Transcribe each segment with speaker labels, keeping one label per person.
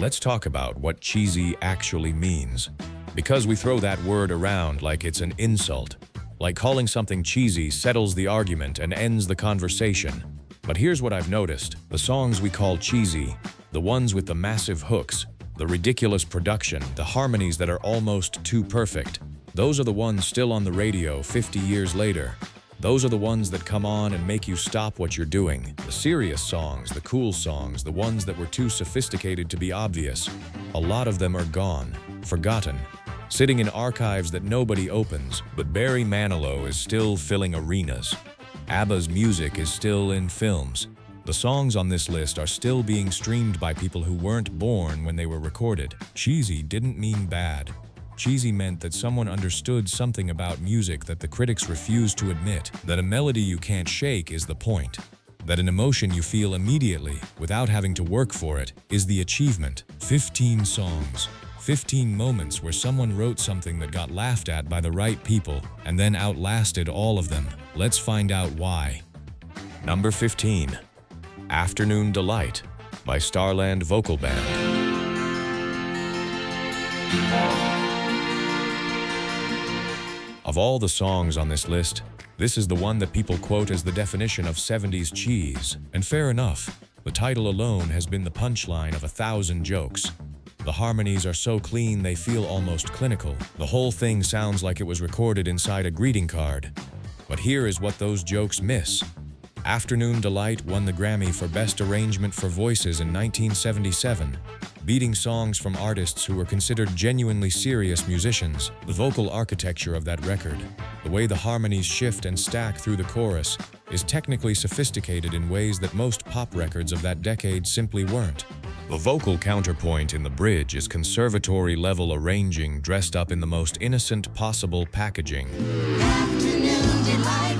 Speaker 1: Let's talk about what cheesy actually means. Because we throw that word around like it's an insult. Like calling something cheesy settles the argument and ends the conversation. But here's what I've noticed. The songs we call cheesy, the ones with the massive hooks, the ridiculous production, the harmonies that are almost too perfect, those are the ones still on the radio 50 years later. Those are the ones that come on and make you stop what you're doing. The serious songs, the cool songs, the ones that were too sophisticated to be obvious, a lot of them are gone, forgotten, sitting in archives that nobody opens. But Barry Manilow is still filling arenas. ABBA's music is still in films. The songs on this list are still being streamed by people who weren't born when they were recorded. Cheesy didn't mean bad. Cheesy meant that someone understood something about music that the critics refused to admit, that a melody you can't shake is the point, that an emotion you feel immediately, without having to work for it, is the achievement. 15 songs, 15 moments where someone wrote something that got laughed at by the right people and then outlasted all of them. Let's find out why. Number 15. Afternoon Delight by Starland Vocal Band. Of all the songs on this list, this is the one that people quote as the definition of 70s cheese. And fair enough, the title alone has been the punchline of 1,000 jokes. The harmonies are so clean they feel almost clinical. The whole thing sounds like it was recorded inside a greeting card. But here is what those jokes miss. Afternoon Delight won the Grammy for Best Arrangement for Voices in 1977, beating songs from artists who were considered genuinely serious musicians. The vocal architecture of that record, the way the harmonies shift and stack through the chorus, is technically sophisticated in ways that most pop records of that decade simply weren't. The vocal counterpoint in the bridge is conservatory-level arranging dressed up in the most innocent possible packaging.
Speaker 2: Afternoon Delight.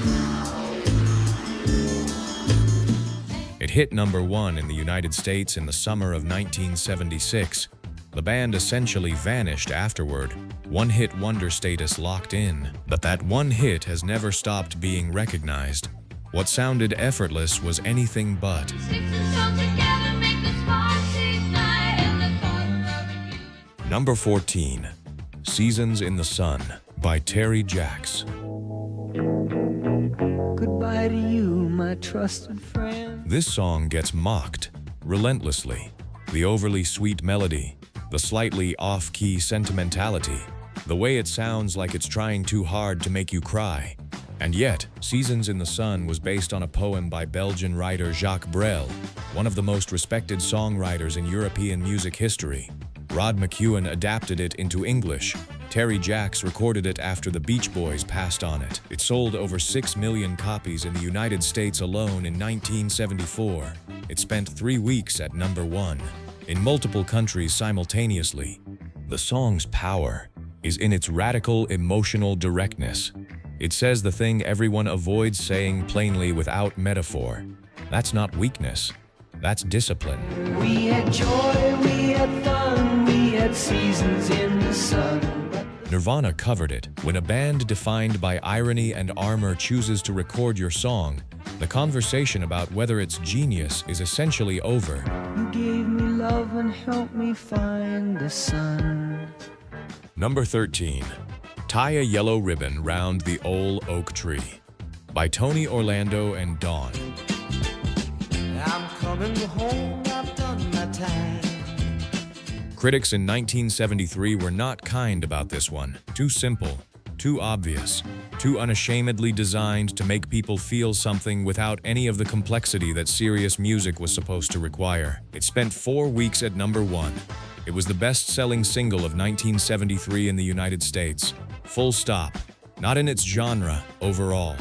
Speaker 1: It hit number 1 in the United States in the summer of 1976. The band essentially vanished afterward, one-hit wonder status locked in. But that one hit has never stopped being recognized. What sounded effortless was anything but. Number 14. Seasons in the Sun by Terry Jacks.
Speaker 3: Goodbye to you, my trusted friend.
Speaker 1: This song gets mocked relentlessly. The overly sweet melody, the slightly off-key sentimentality, the way it sounds like it's trying too hard to make you cry. And yet, Seasons in the Sun was based on a poem by Belgian writer Jacques Brel, one of the most respected songwriters in European music history. Rod McEwen adapted it into English. Terry Jacks recorded it after the Beach Boys passed on it. It sold over 6 million copies in the United States alone in 1974. It spent 3 weeks at number 1 in multiple countries simultaneously. The song's power is in its radical emotional directness. It says the thing everyone avoids saying plainly without metaphor. That's not weakness. That's discipline.
Speaker 3: We had joy, we had fun, we had seasons in the sun.
Speaker 1: Nirvana covered it. When a band defined by irony and armor chooses to record your song, the conversation about whether it's genius is essentially over.
Speaker 3: You gave me love and helped me find the sun.
Speaker 1: Number 13. Tie a Yellow Ribbon Round the Old Oak Tree by Tony Orlando and Dawn.
Speaker 4: I'm coming home, I've done my time.
Speaker 1: Critics in 1973 were not kind about this one. Too simple, too obvious, too unashamedly designed to make people feel something without any of the complexity that serious music was supposed to require. It spent 4 weeks at number 1. It was the best-selling single of 1973 in the United States. Full stop. Not in its genre, overall.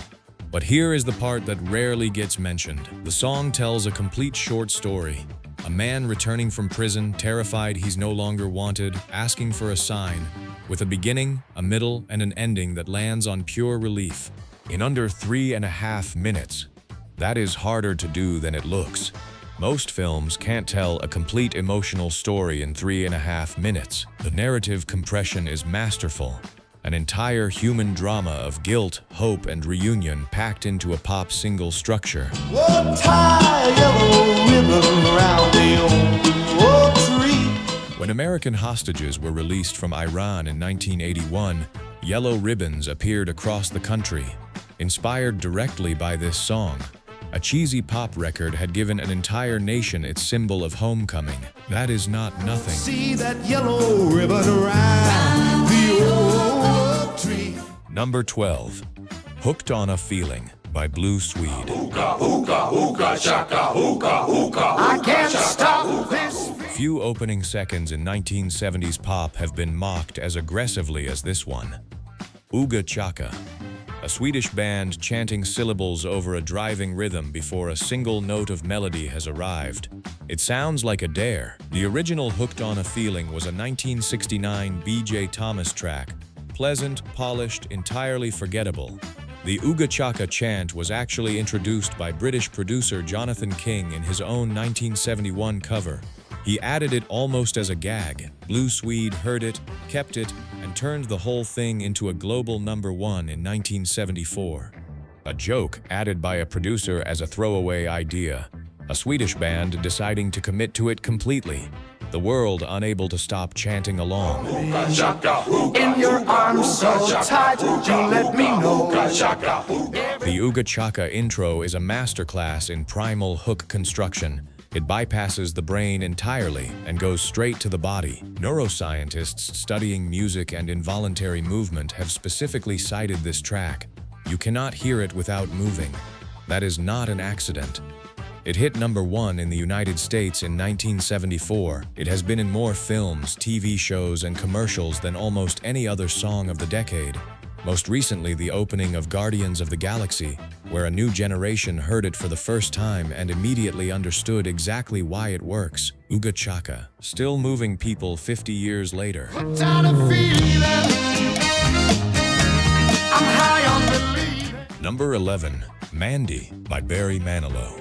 Speaker 1: But here is the part that rarely gets mentioned. The song tells a complete short story. A man returning from prison, terrified he's no longer wanted, asking for a sign, with a beginning, a middle, and an ending that lands on pure relief. In under 3.5 minutes. That is harder to do than it looks. Most films can't tell a complete emotional story in 3.5 minutes. The narrative compression is masterful. An entire human drama of guilt, hope, and reunion packed into a pop single structure.
Speaker 4: We'll tie a yellow ribbon around the old tree.
Speaker 1: When American hostages were released from Iran in 1981, yellow ribbons appeared across the country. Inspired directly by this song, a cheesy pop record had given an entire nation its symbol of homecoming. That is not nothing.
Speaker 4: See that yellow ribbon around the old tree.
Speaker 1: Number 12. Hooked on a Feeling by Blue Swede.
Speaker 4: I can't stop this.
Speaker 1: Few opening seconds in 1970s pop have been mocked as aggressively as this one. Ooga Chaka, a Swedish band chanting syllables over a driving rhythm before a single note of melody has arrived. It sounds like a dare. The original Hooked on a Feeling was a 1969 B.J. Thomas track, pleasant, polished, entirely forgettable. The Ooga Chaka chant was actually introduced by British producer Jonathan King in his own 1971 cover. He added it almost as a gag. Blue Swede heard it, kept it, and turned the whole thing into a global #1 in 1974. A joke added by a producer as a throwaway idea. A Swedish band deciding to commit to it completely. The world unable to stop chanting along.
Speaker 3: In your arms so tight, you let me know.
Speaker 1: The Ooga Chaka intro is a masterclass in primal hook construction. It bypasses the brain entirely and goes straight to the body. Neuroscientists studying music and involuntary movement have specifically cited this track. You cannot hear it without moving. That is not an accident. It hit #1 in the United States in 1974. It has been in more films, TV shows, and commercials than almost any other song of the decade. Most recently, the opening of Guardians of the Galaxy, where a new generation heard it for the first time and immediately understood exactly why it works. Ooga Chaka, still moving people 50 years later.
Speaker 4: Tired of feeling. I'm high on believing.
Speaker 1: Number 11, Mandy by Barry Manilow.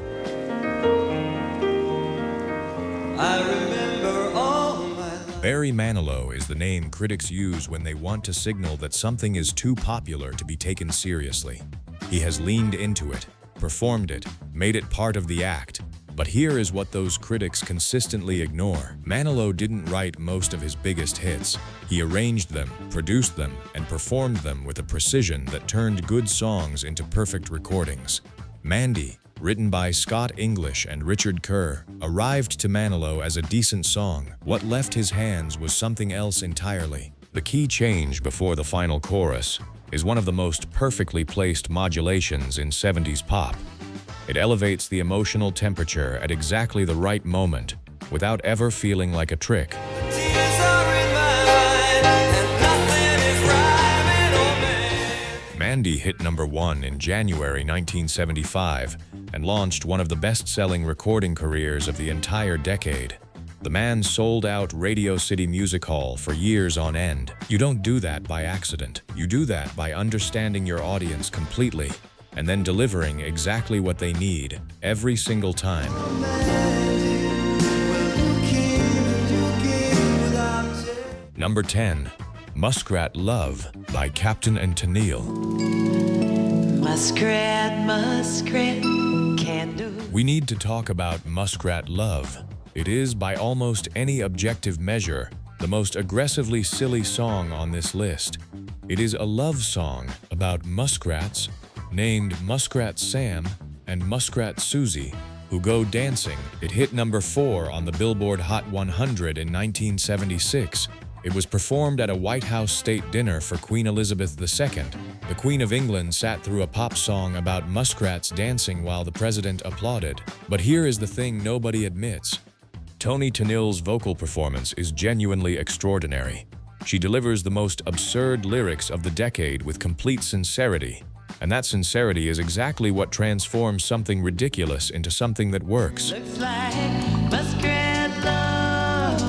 Speaker 4: I remember all my life.
Speaker 1: Barry Manilow is the name critics use when they want to signal that something is too popular to be taken seriously. He has leaned into it, performed it, made it part of the act. But here is what those critics consistently ignore. Manilow didn't write most of his biggest hits. He arranged them, produced them, and performed them with a precision that turned good songs into perfect recordings. Mandy, written by Scott English and Richard Kerr, arrived to Manilow as a decent song. What left his hands was something else entirely. The key change before the final chorus is one of the most perfectly placed modulations in 70s pop. It elevates the emotional temperature at exactly the right moment, without ever feeling like a trick.
Speaker 4: Tears are in my eyes, and nothing is rhyming or meant.
Speaker 1: Mandy hit #1 in January 1975 and launched one of the best-selling recording careers of the entire decade. The man sold out Radio City Music Hall for years on end. You don't do that by accident. You do that by understanding your audience completely and then delivering exactly what they need every single time. Number 10, Muskrat Love by Captain and Tennille.
Speaker 2: Muskrat, muskrat, can do.
Speaker 1: We need to talk about Muskrat Love. It is, by almost any objective measure, the most aggressively silly song on this list. It is a love song about muskrats named Muskrat Sam and Muskrat Susie, who go dancing. It hit #4 on the Billboard Hot 100 in 1976. It was performed at a White House state dinner for Queen Elizabeth II. The Queen of England sat through a pop song about muskrats dancing while the president applauded. But here is the thing nobody admits. Toni Tennille's vocal performance is genuinely extraordinary. She delivers the most absurd lyrics of the decade with complete sincerity. And that sincerity is exactly what transforms something ridiculous into something that works.
Speaker 2: Looks like muskrat love.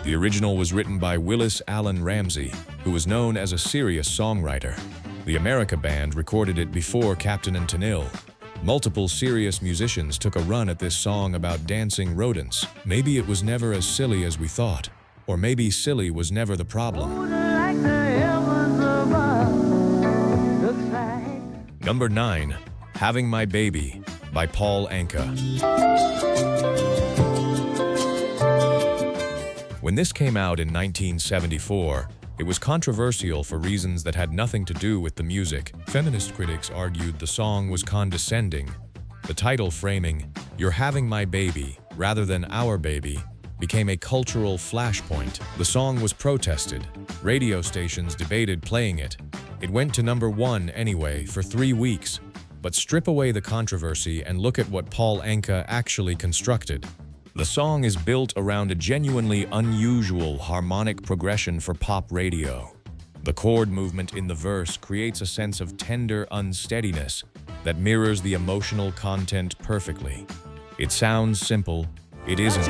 Speaker 1: The original was written by Willis Allen Ramsey, who was known as a serious songwriter. The America Band recorded it before Captain and Tennille. Multiple serious musicians took a run at this song about dancing rodents. Maybe it was never as silly as we thought. Or maybe silly was never the problem. Number 9, Having My Baby by Paul Anka. When this came out in 1974, it was controversial for reasons that had nothing to do with the music. Feminist critics argued the song was condescending. The title framing, "You're having my baby," rather than "our baby," became a cultural flashpoint. The song was protested. Radio stations debated playing it. It went to #1 anyway for 3 weeks. But strip away the controversy and look at what Paul Anka actually constructed. The song is built around a genuinely unusual harmonic progression for pop radio. The chord movement in the verse creates a sense of tender unsteadiness that mirrors the emotional content perfectly. It sounds simple, it isn't.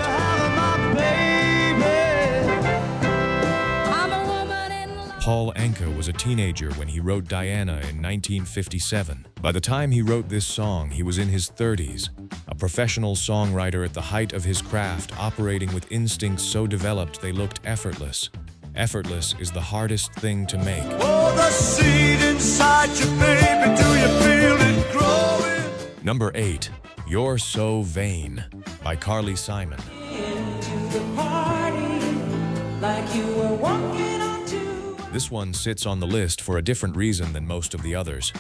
Speaker 1: Paul Anka was a teenager when he wrote Diana in 1957. By the time he wrote this song, he was in his 30s, a professional songwriter at the height of his craft, operating with instincts so developed they looked effortless. Effortless is the hardest thing to make.
Speaker 4: Oh, the seed inside you, baby, do you feel it growing?
Speaker 1: Number 8, You're So Vain by Carly Simon. This one sits on the list for a different reason than most of the others.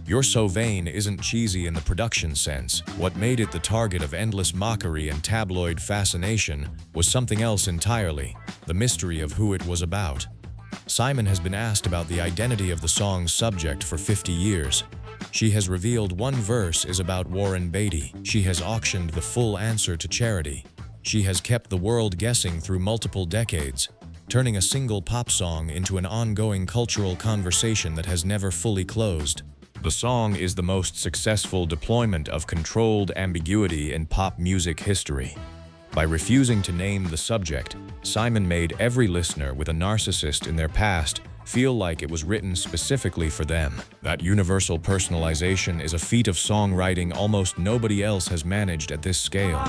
Speaker 1: You're So Vain isn't cheesy in the production sense. What made it the target of endless mockery and tabloid fascination was something else entirely, the mystery of who it was about. Simon has been asked about the identity of the song's subject for 50 years. She has revealed one verse is about Warren Beatty. She has auctioned the full answer to charity. She has kept the world guessing through multiple decades, turning a single pop song into an ongoing cultural conversation that has never fully closed. The song is the most successful deployment of controlled ambiguity in pop music history. By refusing to name the subject, Simon made every listener with a narcissist in their past feel like it was written specifically for them. That universal personalization is a feat of songwriting almost nobody else has managed at this scale.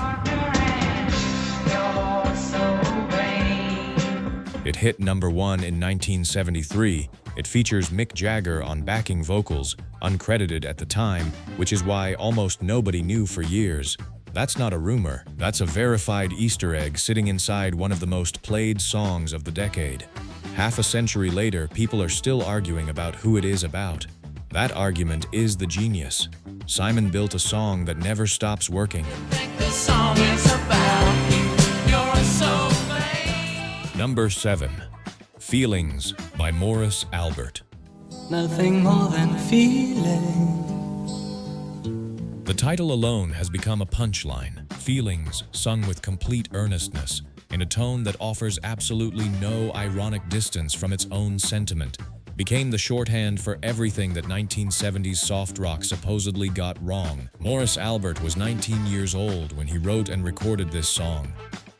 Speaker 1: It hit #1 in 1973. It features Mick Jagger on backing vocals, uncredited at the time, which is why almost nobody knew for years. That's not a rumor, that's a verified Easter egg sitting inside one of the most played songs of the decade. Half a century later, people are still arguing about who it is about. That argument is the genius. Simon built a song that never stops working. Number 7, Feelings by Morris Albert.
Speaker 3: Nothing more than feeling.
Speaker 1: The title alone has become a punchline. Feelings, sung with complete earnestness, in a tone that offers absolutely no ironic distance from its own sentiment, became the shorthand for everything that 1970s soft rock supposedly got wrong. Morris Albert was 19 years old when he wrote and recorded this song.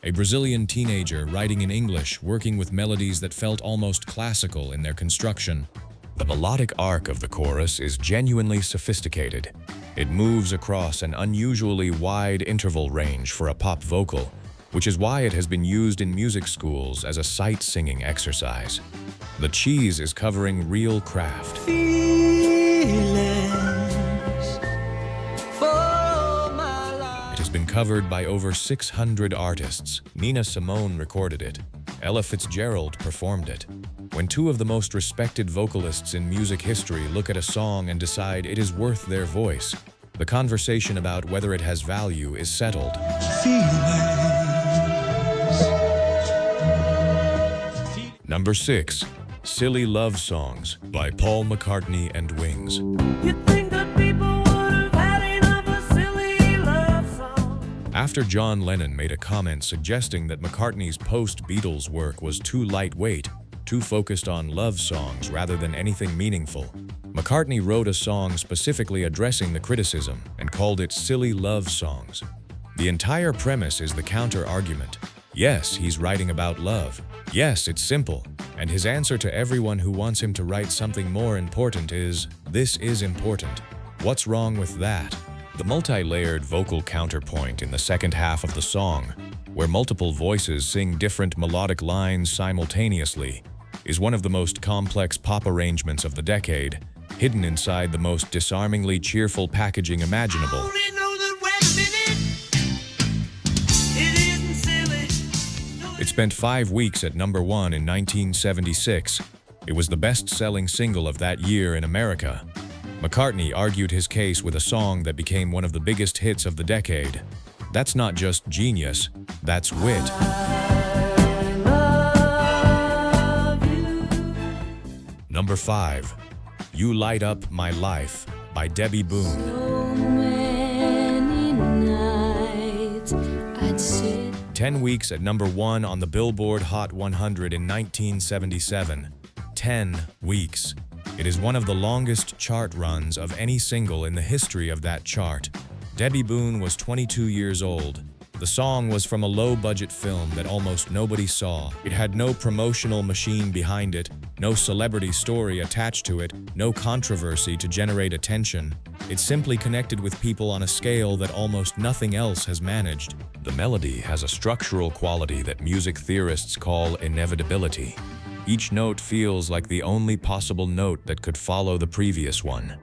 Speaker 1: A Brazilian teenager writing in English, working with melodies that felt almost classical in their construction. The melodic arc of the chorus is genuinely sophisticated. It moves across an unusually wide interval range for a pop vocal, which is why it has been used in music schools as a sight-singing exercise. The cheese is covering real craft. It has been covered by over 600 artists. Nina Simone recorded it. Ella Fitzgerald performed it. When two of the most respected vocalists in music history look at a song and decide it is worth their voice, the conversation about whether it has value is settled. Number 6, Silly Love Songs by Paul McCartney and Wings. After John Lennon made a comment suggesting that McCartney's post-Beatles work was too lightweight, too focused on love songs rather than anything meaningful, McCartney wrote a song specifically addressing the criticism and called it Silly Love Songs. The entire premise is the counter-argument. Yes, he's writing about love. Yes, it's simple. And his answer to everyone who wants him to write something more important is, this is important. What's wrong with that? The multi-layered vocal counterpoint in the second half of the song, where multiple voices sing different melodic lines simultaneously, is one of the most complex pop arrangements of the decade, hidden inside the most disarmingly cheerful packaging imaginable. It spent 5 weeks at number 1 in 1976. It was the best-selling single of that year in America. McCartney argued his case with a song that became one of the biggest hits of the decade. That's not just genius, that's wit. Number 5. You Light Up My Life by Debbie Boone.
Speaker 5: So many nights I'd sit
Speaker 1: 10 weeks at number 1 on the Billboard Hot 100 in 1977. 10 weeks. It is one of the longest chart runs of any single in the history of that chart. Debbie Boone was 22 years old. The song was from a low-budget film that almost nobody saw. It had no promotional machine behind it, no celebrity story attached to it, no controversy to generate attention. It simply connected with people on a scale that almost nothing else has managed. The melody has a structural quality that music theorists call inevitability. Each note feels like the only possible note that could follow the previous one.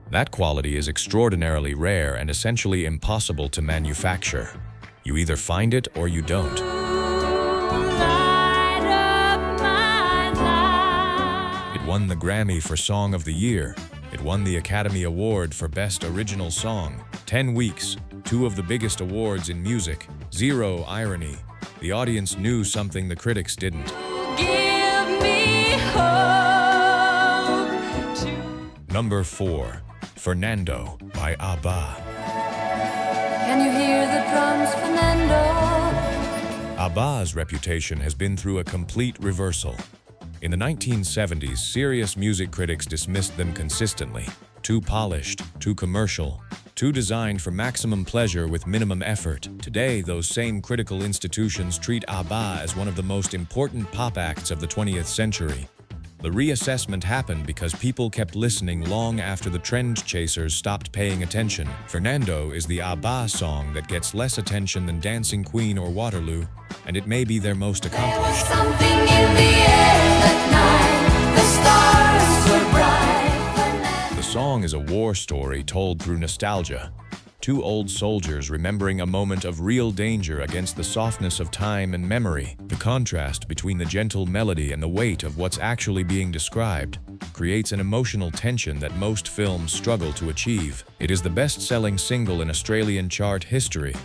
Speaker 1: That quality is extraordinarily rare and essentially impossible to manufacture. You either find it or you don't.
Speaker 5: light up my life.
Speaker 1: It won the Grammy for Song of the Year. It won the Academy Award for Best Original Song. 10 weeks, 2 of the biggest awards in music. Zero irony. The audience knew something the critics didn't.
Speaker 5: Give me hope to
Speaker 1: Number 4. Fernando by ABBA.
Speaker 5: Can you hear the drums, Fernando?
Speaker 1: ABBA's reputation has been through a complete reversal. In the 1970s, serious music critics dismissed them consistently. Too polished, too commercial, too designed for maximum pleasure with minimum effort. Today, those same critical institutions treat ABBA as one of the most important pop acts of the 20th century. The reassessment happened because people kept listening long after the trend chasers stopped paying attention. Fernando is the ABBA song that gets less attention than Dancing Queen or Waterloo, and it may be their most
Speaker 5: There was
Speaker 1: accomplished.
Speaker 5: something in the air that night. The stars were bright. Fernando.
Speaker 1: The song is a war story told through nostalgia. 2 old soldiers remembering a moment of real danger against the softness of time and memory. The contrast between the gentle melody and the weight of what's actually being described creates an emotional tension that most films struggle to achieve. It is the best-selling single in Australian chart history.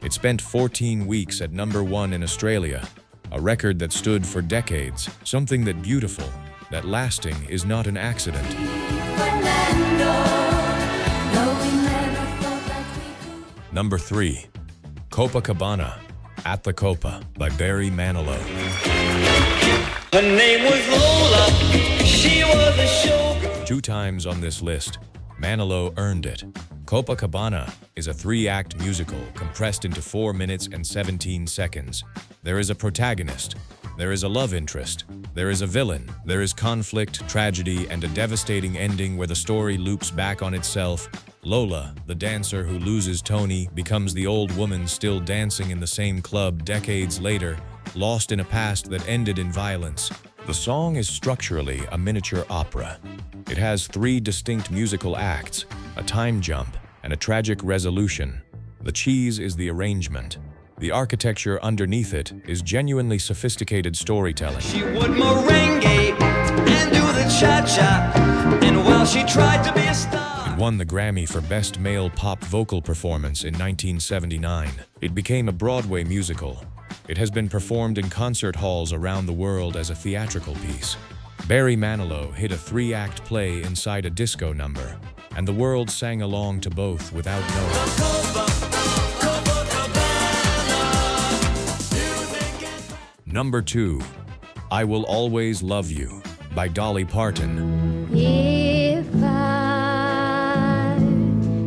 Speaker 1: It spent 14 weeks at number 1 in Australia, a record that stood for decades, something that beautiful, that lasting is not an accident.
Speaker 5: Fernando. No, we never thought that we could.
Speaker 1: Number 3. Copacabana, At the Copa by Barry Manilow.
Speaker 4: Her name was Lola. She was a showgirl.
Speaker 1: 2 times on this list, Manilow earned it. Copacabana is a 3-act musical compressed into 4 minutes and 17 seconds. There is a protagonist. There is a love interest. There is a villain. There is conflict, tragedy, and a devastating ending where the story loops back on itself. Lola, the dancer who loses Tony, becomes the old woman still dancing in the same club decades later, lost in a past that ended in violence. The song is structurally a miniature opera. It has 3 distinct musical acts, a time jump, and a tragic resolution. The cheese is the arrangement. The architecture underneath it is genuinely sophisticated storytelling.
Speaker 4: She would merengue and do the cha-cha. And while she tried to be a star,
Speaker 1: It won the Grammy for Best Male Pop Vocal Performance in 1979. It became a Broadway musical. It has been performed in concert halls around the world as a theatrical piece. Barry Manilow hit a 3-act play inside a disco number, and the world sang along to both without knowing. Number 2. I Will Always Love You by Dolly Parton.
Speaker 5: If I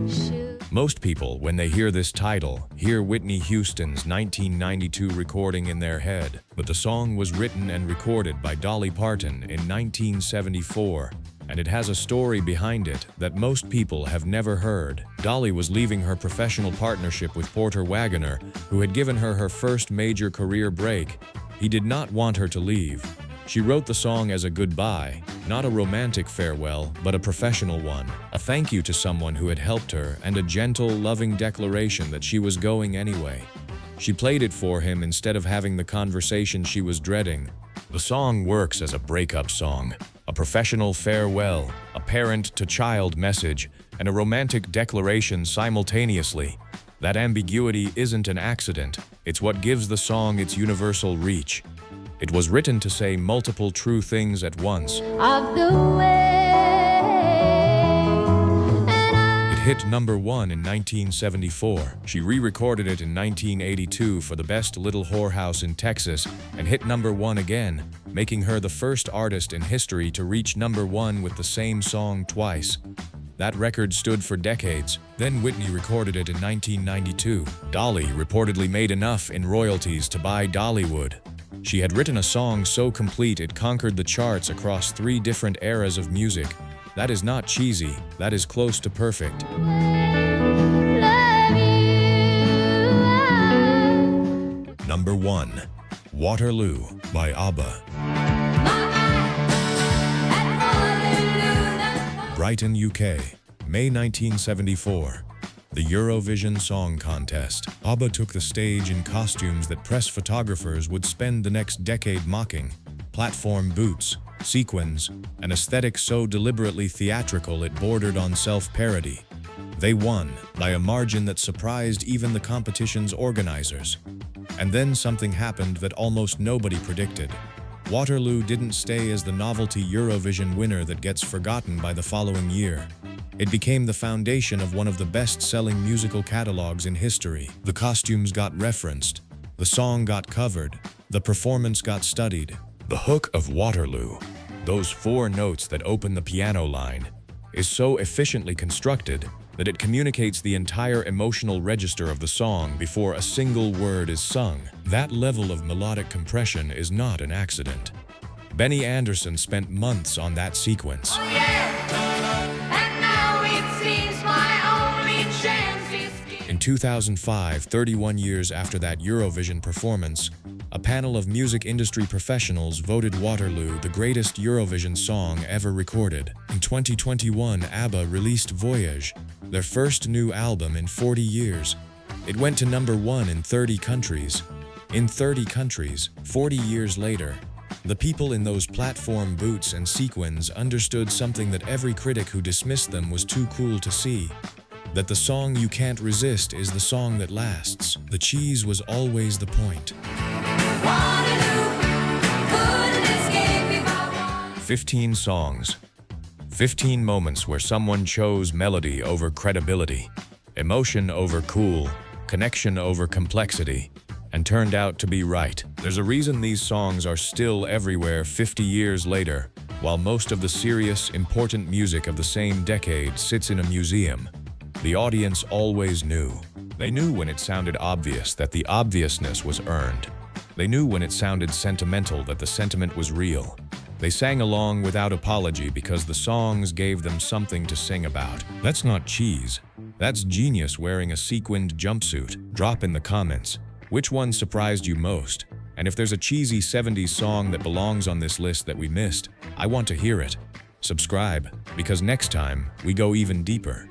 Speaker 5: should
Speaker 1: Most people, when they hear this title, hear Whitney Houston's 1992 recording in their head, but the song was written and recorded by Dolly Parton in 1974, and it has a story behind it that most people have never heard. Dolly was leaving her professional partnership with Porter Wagoner, who had given her her first major career break. He did not want her to leave. She wrote the song as a goodbye, not a romantic farewell, but a professional one, a thank you to someone who had helped her and a gentle, loving declaration that she was going anyway. She played it for him instead of having the conversation she was dreading. The song works as a breakup song, a professional farewell, a parent-to-child message, and a romantic declaration simultaneously. That ambiguity isn't an accident. It's what gives the song its universal reach. It was written to say multiple true things at once.
Speaker 5: Of the way,
Speaker 1: It hit number 1 in 1974. She re-recorded it in 1982 for the Best Little Whorehouse in Texas and hit number 1 again, making her the first artist in history to reach number 1 with the same song twice. That record stood for decades. Then Whitney recorded it in 1992. Dolly reportedly made enough in royalties to buy Dollywood. She had written a song so complete it conquered the charts across 3 different eras of music. That is not cheesy, that is close to perfect.
Speaker 5: love you.
Speaker 1: Number 1. Waterloo by ABBA. Brighton, UK, May 1974. The Eurovision Song Contest. ABBA took the stage in costumes that press photographers would spend the next decade mocking. Platform boots, sequins, an aesthetic so deliberately theatrical it bordered on self-parody. They won by a margin that surprised even the competition's organizers. And then something happened that almost nobody predicted. Waterloo didn't stay as the novelty Eurovision winner that gets forgotten by the following year. It became the foundation of one of the best-selling musical catalogs in history. The costumes got referenced, the song got covered, the performance got studied. The hook of Waterloo, those 4 notes that open the piano line, is so efficiently constructed that it communicates the entire emotional register of the song before a single word is sung. That level of melodic compression is not an accident. Benny Andersson spent months on that sequence.
Speaker 5: And now it seems my only chance is
Speaker 1: In 2005, 31 years after that Eurovision performance, a panel of music industry professionals voted Waterloo the greatest Eurovision song ever recorded. In 2021, ABBA released Voyage, their first new album in 40 years. It went to number 1 in 30 countries. In 30 countries, 40 years later, the people in those platform boots and sequins understood something that every critic who dismissed them was too cool to see. That the song you can't resist is the song that lasts. The cheese was always the point. 15 songs. 15 moments where someone chose melody over credibility, emotion over cool, connection over complexity, and turned out to be right. There's a reason these songs are still everywhere 50 years later, while most of the serious, important music of the same decade sits in a museum. The audience always knew. They knew when it sounded obvious that the obviousness was earned. They knew when it sounded sentimental that the sentiment was real. They sang along without apology because the songs gave them something to sing about. That's not cheese. That's genius wearing a sequined jumpsuit. Drop in the comments. Which one surprised you most? And if there's a cheesy 70s song that belongs on this list that we missed, I want to hear it. Subscribe, because next time we go even deeper.